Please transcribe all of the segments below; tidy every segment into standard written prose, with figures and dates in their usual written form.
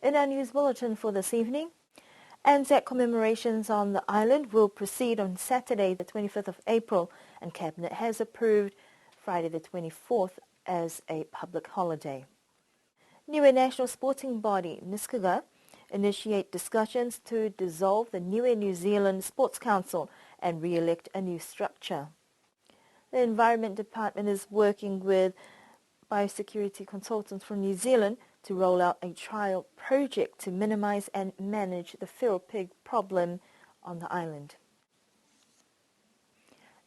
In our news bulletin for this evening, Anzac commemorations on the island will proceed on Saturday the 25th of April, and Cabinet has approved Friday the 24th as a public holiday. Niue national sporting body Niskaga initiate discussions to dissolve the Niue New Zealand Sports Council and re-elect a new structure. The Environment Department is working with biosecurity consultants from New Zealand to roll out a trial project to minimize and manage the feral pig problem on the island.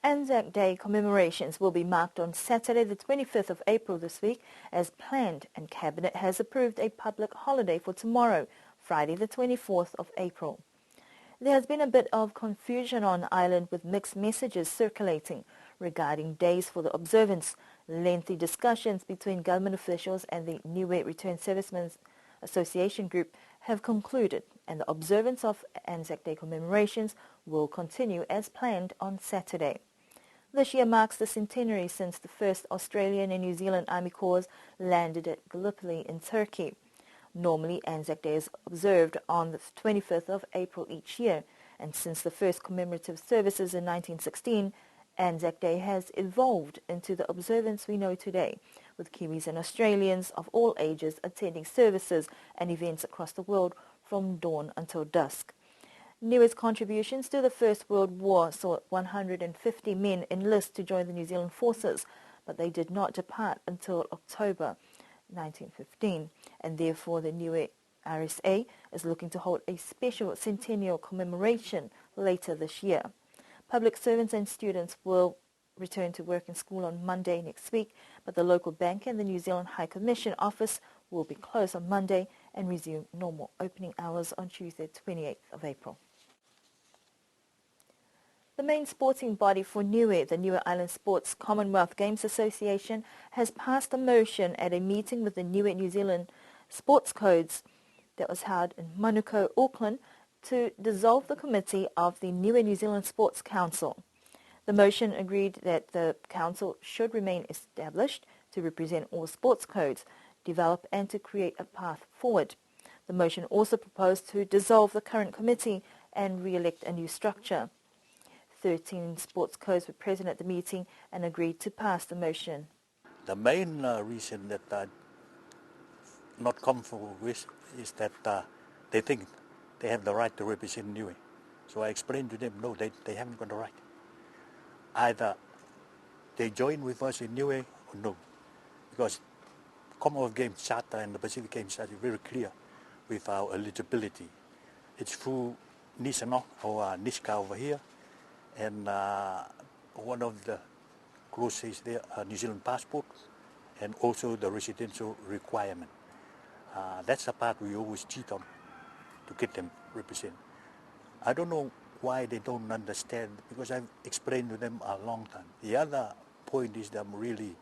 Anzac Day commemorations will be marked on Saturday the 25th of April this week as planned, and Cabinet has approved a public holiday for tomorrow, Friday the 24th of April. There has been a bit of confusion on the island with mixed messages circulating regarding days for the observance. Lengthy discussions between government officials and the Niue Return Servicemen's Association group have concluded, and the observance of Anzac Day commemorations will continue as planned on Saturday. This year marks the centenary since the first Australian and New Zealand Army Corps landed at Gallipoli in Turkey. Normally, Anzac Day is observed on the 25th of April each year, and since the first commemorative services in 1916, Anzac Day has evolved into the observance we know today, with Kiwis and Australians of all ages attending services and events across the world from dawn until dusk. Niue's contributions to the First World War saw 150 men enlist to join the New Zealand forces, but they did not depart until October 1915, and therefore the Niue RSA is looking to hold a special centennial commemoration later this year. Public servants and students will return to work and school on Monday next week, but the local bank and the New Zealand High Commission office will be closed on Monday and resume normal opening hours on Tuesday, 28th of April. The main sporting body for Niue, the Niue Island Sports Commonwealth Games Association, has passed a motion at a meeting with the Niue New Zealand Sports Codes that was held in Manukau, Auckland, to dissolve the committee of the Niue New Zealand Sports Council. The motion agreed that the council should remain established to represent all sports codes, develop and to create a path forward. The motion also proposed to dissolve the current committee and re-elect a new structure. 13 sports codes were present at the meeting and agreed to pass the motion. The main reason that I'm not comfortable with is that they think they have the right to represent Niue. So I explained to them, no, they haven't got the right. Either they join with us in Niue or no. Because Commonwealth Games Charter and the Pacific Games Charter is very clear with our eligibility. It's through Nisano or Niska over here. And one of the clauses there, New Zealand passport, and also the residential requirement. That's the part we always cheat on to get them represent. I don't know why they don't understand, because I've explained to them a long time. The other point is that I'm really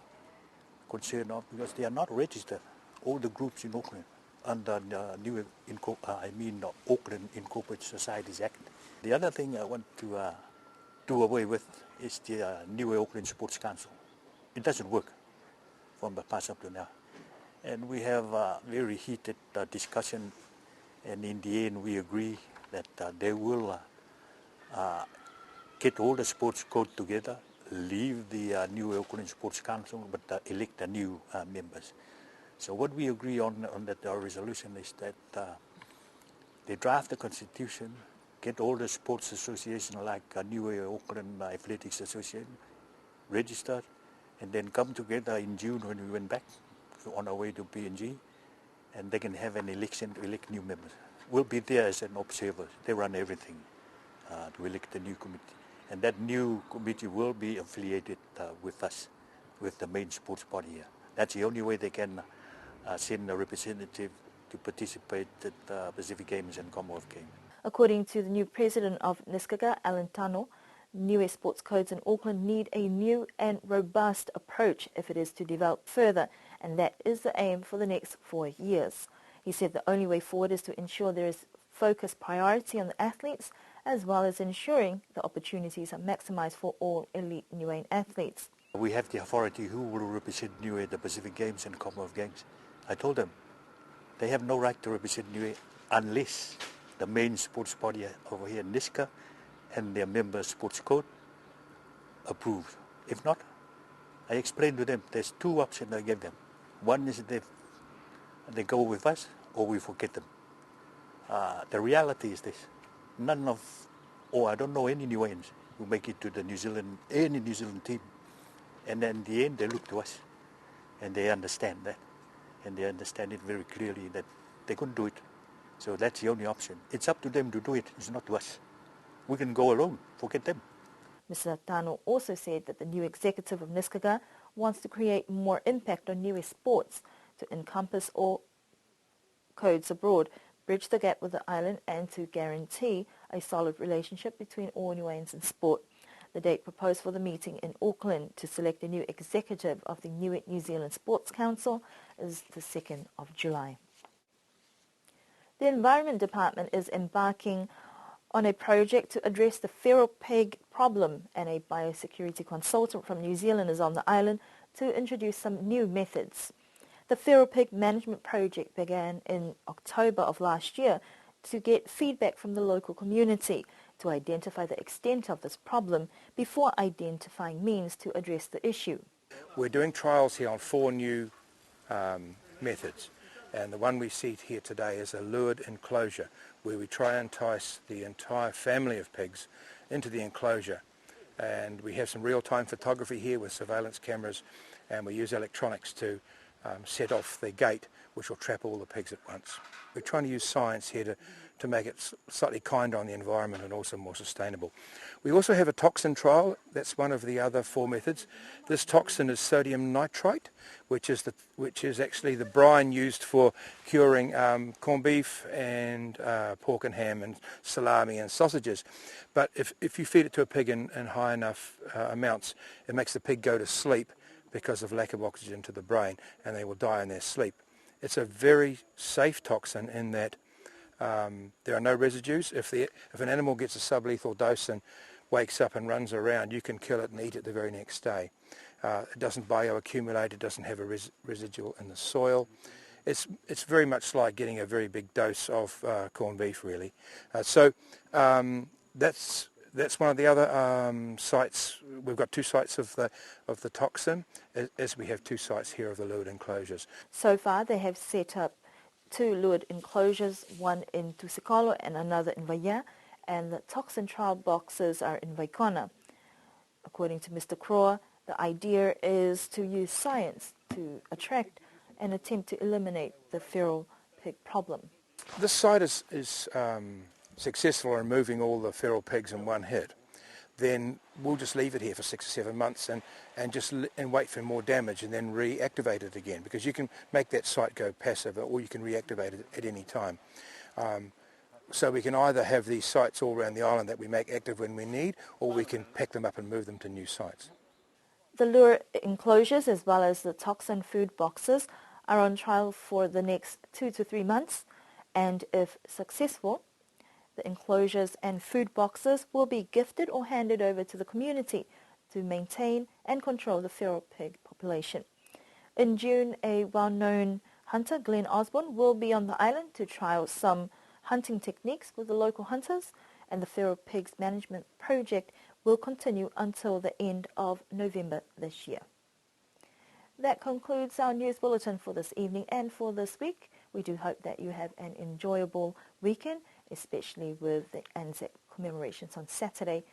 concerned of, because they are not registered, all the groups in Auckland, under the new, Auckland Incorporated Societies Act. The other thing I want to do away with is the Niue Auckland Sports Council. It doesn't work from the past up to now. And we have a very heated discussion, and in the end we agree that they will get all the sports code together, leave the Niue Auckland Sports Council, but elect the new members. So what we agree on that resolution is that they draft the constitution, get all the sports associations like Niue Auckland Athletics Association registered, and then come together in June when we went back on our way to PNG, and they can have an election to elect new members. We'll be there as an observer. They run everything to elect the new committee. And that new committee will be affiliated with us, with the main sports body here. That's the only way they can send a representative to participate at the Pacific Games and Commonwealth Games. According to the new president of Niskaga, Alan Tano, Niue sports codes in Auckland need a new and robust approach if it is to develop further, and that is the aim for the next 4 years. He said the only way forward is to ensure there is focused priority on the athletes, as well as ensuring the opportunities are maximized for all elite Niuean athletes. We have the authority who will represent Niue at the Pacific Games and Commonwealth Games. I told them, they have no right to represent Niue unless the main sports body over here, NISCA, and their member sports code approve. If not, I explained to them there's two options I give them. One is they go with us or we forget them. The reality is this. I don't know any Niueans who make it to any New Zealand team. And then in the end, they look to us and they understand that. And they understand it very clearly that they couldn't do it. So that's the only option. It's up to them to do it. It's not to us. We can go alone. Forget them. Mr. Tano also said that the new executive of Niskaga wants to create more impact on Niue sports to encompass all codes abroad, bridge the gap with the island and to guarantee a solid relationship between all Niueans in sport. The date proposed for the meeting in Auckland to select a new executive of the New Zealand Sports Council is the 2nd of July. The Environment Department is embarking on a project to address the feral pig problem, and a biosecurity consultant from New Zealand is on the island to introduce some new methods. The feral pig management project began in October of last year to get feedback from the local community to identify the extent of this problem before identifying means to address the issue. We're doing trials here on 4 new methods, and the one we see here today is a lured enclosure, where we try and entice the entire family of pigs into the enclosure. And we have some real-time photography here with surveillance cameras, and we use electronics to set off the gate, which will trap all the pigs at once. We're trying to use science here to make it slightly kinder on the environment and also more sustainable. We also have a toxin trial. That's one of the other 4 methods. This toxin is sodium nitrite, which is actually the brine used for curing corned beef and pork and ham and salami and sausages. But if you feed it to a pig in high enough amounts, it makes the pig go to sleep because of lack of oxygen to the brain, and they will die in their sleep. It's a very safe toxin in that there are no residues. If an animal gets a sublethal dose and wakes up and runs around, you can kill it and eat it the very next day. It doesn't bioaccumulate, it doesn't have a residual in the soil. It's very much like getting a very big dose of corned beef, really. So that's one of the other sites. We've got 2 sites of the toxin, as we have 2 sites here of the lured enclosures. So far, they have set up 2 lured enclosures, one in Tusikalo and another in Vaia, and the toxin trial boxes are in Waikona. According to Mr. Croa, the idea is to use science to attract and attempt to eliminate the feral pig problem. This site is successful in removing all the feral pigs in one hit. Then we'll just leave it here for 6 or 7 months and wait for more damage and then reactivate it again, because you can make that site go passive or you can reactivate it at any time. So we can either have these sites all around the island that we make active when we need, or we can pack them up and move them to new sites. The lure enclosures as well as the toxin food boxes are on trial for the next 2 to 3 months, and if successful, the enclosures and food boxes will be gifted or handed over to the community to maintain and control the feral pig population. In June, a well-known hunter, Glenn Osborne, will be on the island to trial some hunting techniques with the local hunters, and the feral pigs management project will continue until the end of November this year. That concludes our news bulletin for this evening and for this week. We do hope that you have an enjoyable weekend, especially with the Anzac commemorations on Saturday.